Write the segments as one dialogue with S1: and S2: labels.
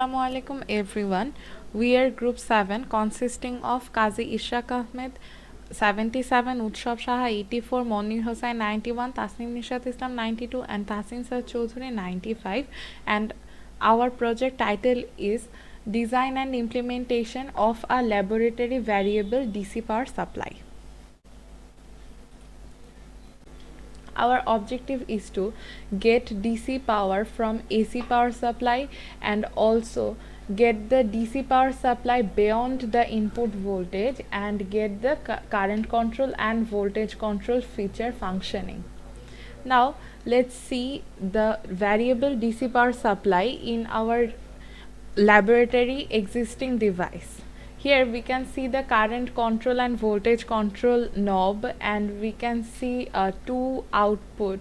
S1: Assalamualaikum everyone. We are Group 7 consisting of Qazi Ishaq Ahmed 77, Utshab Shaha 84, Monir Hossain 91, Tasnim Nishat Islam 92 and Tasin Sir Chaudhuri 95, and our project title is Design and Implementation of a Laboratory Variable DC Power Supply. Our objective is to get DC power from AC power supply and also get the DC power supply beyond the input voltage and get the current control and voltage control feature functioning. Now let's see the variable DC power supply in our laboratory existing device. Here we can see the current control and voltage control knob, and we can see two output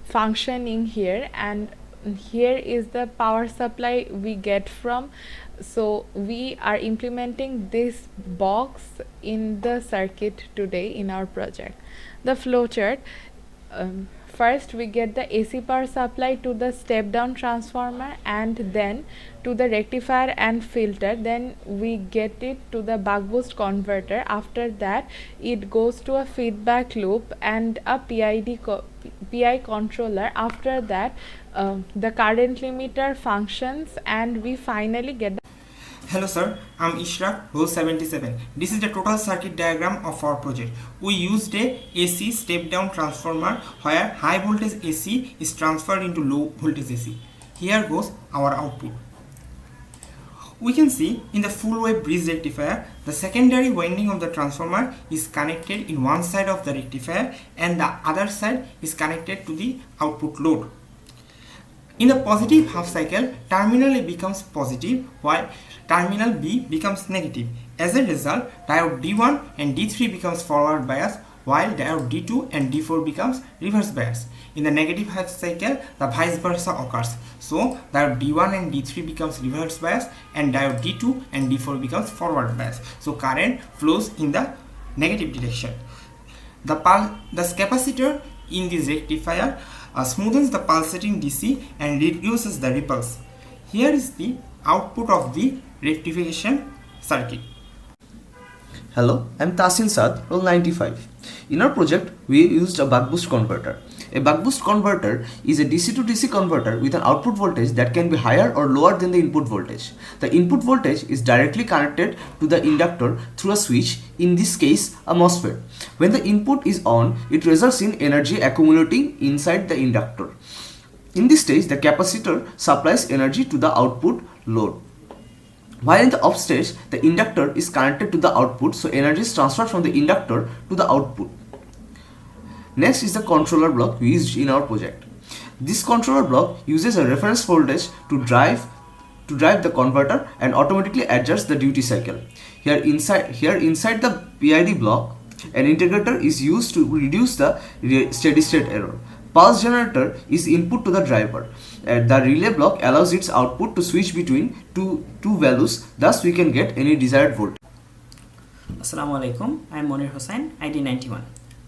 S1: functioning here, and here is the power supply we get from. So we are implementing this box in the circuit today in our project. The flowchart. First we get the AC power supply to the step down transformer and then to the rectifier and filter, then we get it to the buck boost converter. After that it goes to a feedback loop and a PI controller. After that the current limiter functions and we finally get the
S2: Hello sir, I'm Ishraq, row 77. This is the total circuit diagram of our project. We used a AC step down transformer where high voltage AC is transferred into low voltage AC. Here goes our output. We can see in the full wave bridge rectifier, the secondary winding of the transformer is connected in one side of the rectifier and the other side is connected to the output load. In the positive half cycle, terminal A becomes positive while terminal B becomes negative. As a result, diode D1 and D3 becomes forward bias while diode D2 and D4 becomes reverse bias. In the negative half cycle, the vice versa occurs. So, diode D1 and D3 becomes reverse bias and diode D2 and D4 becomes forward bias. So, current flows in the negative direction. The capacitor in this rectifier smoothens the pulsating DC and reduces the ripples. Here is the output of the rectification circuit.
S3: Hello, I'm Tasin Saad, role 95. In our project, we used a buck boost converter. A buck boost converter is a DC to DC converter with an output voltage that can be higher or lower than the input voltage. The input voltage is directly connected to the inductor through a switch, in this case a MOSFET. When the input is on, it results in energy accumulating inside the inductor. In this stage, the capacitor supplies energy to the output load. While in the off stage, the inductor is connected to the output, so energy is transferred from the inductor to the output. Next is the controller block we used in our project. This controller block uses a reference voltage to drive the converter and automatically adjusts the duty cycle. Here inside the PID block, an integrator is used to reduce the steady state error. Pulse generator is input to the driver. The relay block allows its output to switch between two values, thus we can get any desired voltage.
S4: Assalamualaikum, I am Monir Hossain, ID 91.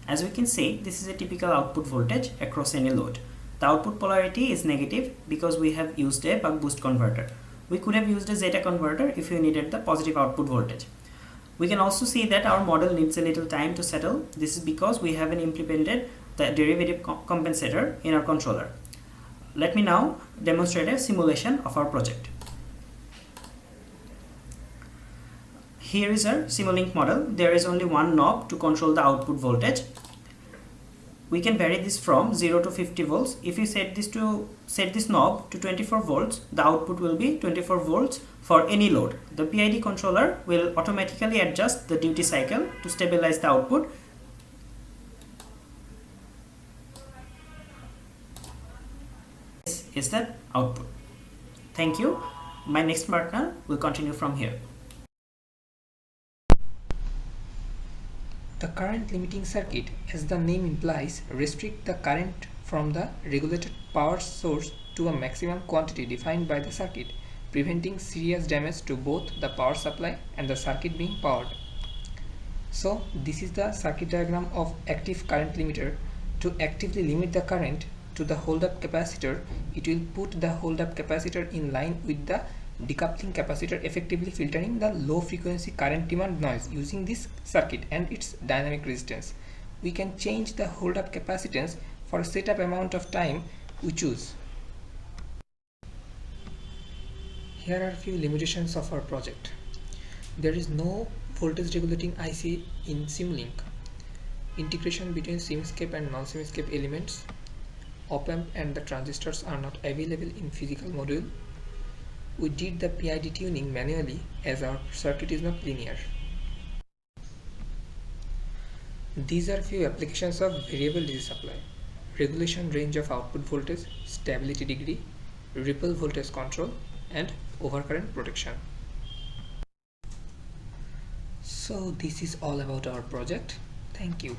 S4: As we can see, this is a typical output voltage across any load. The output polarity is negative because we have used a buck boost converter. We could have used a zeta converter if we needed the positive output voltage. We can also see that our model needs a little time to settle. This is because we haven't implemented the derivative compensator in our controller. Let me now demonstrate a simulation of our project. Here is our Simulink model. There is only one knob to control the output voltage. We can vary this from 0 to 50 volts. If you set this knob to 24 volts, the output will be 24 volts for any load. The PID controller will automatically adjust the duty cycle to stabilize the output. This is the output. Thank you. My next partner will continue from here.
S5: The current limiting circuit, as the name implies, restricts the current from the regulated power source to a maximum quantity defined by the circuit, preventing serious damage to both the power supply and the circuit being powered. So, this is the circuit diagram of active current limiter. To actively limit the current, to the hold-up capacitor, it will put the hold-up capacitor in line with the decoupling capacitor, effectively filtering the low frequency current demand noise using this circuit and its dynamic resistance. We can change the hold-up capacitance for a setup amount of time we choose. Here are a few limitations of our project. There is no voltage regulating IC in Simulink. Integration between Simscape and non-Simscape elements. Op-amp and the transistors are not available in physical module. We did the PID tuning manually as our circuit is not linear. These are few applications of variable DC supply: regulation range of output voltage, stability degree, ripple voltage control, and overcurrent protection. So this is all about our project. Thank you.